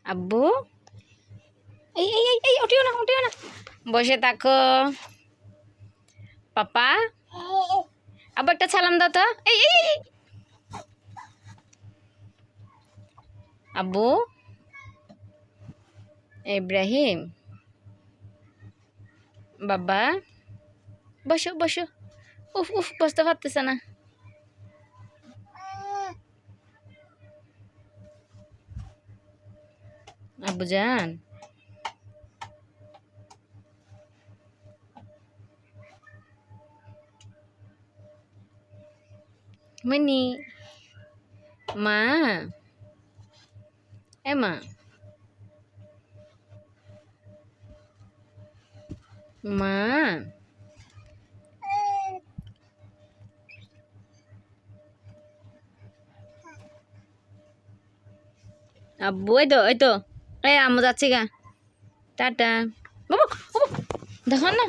আব্বু এই এই এই এই উঠিও না বসে থাকো পাপা আব্বু একটা সালাম দাও তো এই এই এই। আব্বু ইব্রাহিম বাবা বসো বসো উফ উফ বসতে পারতেছে না আব্বু জান মনি মা মা মা আব্বু এই তো এই আম্মু যাচ্ছি গা টাটা বাবা দেখো না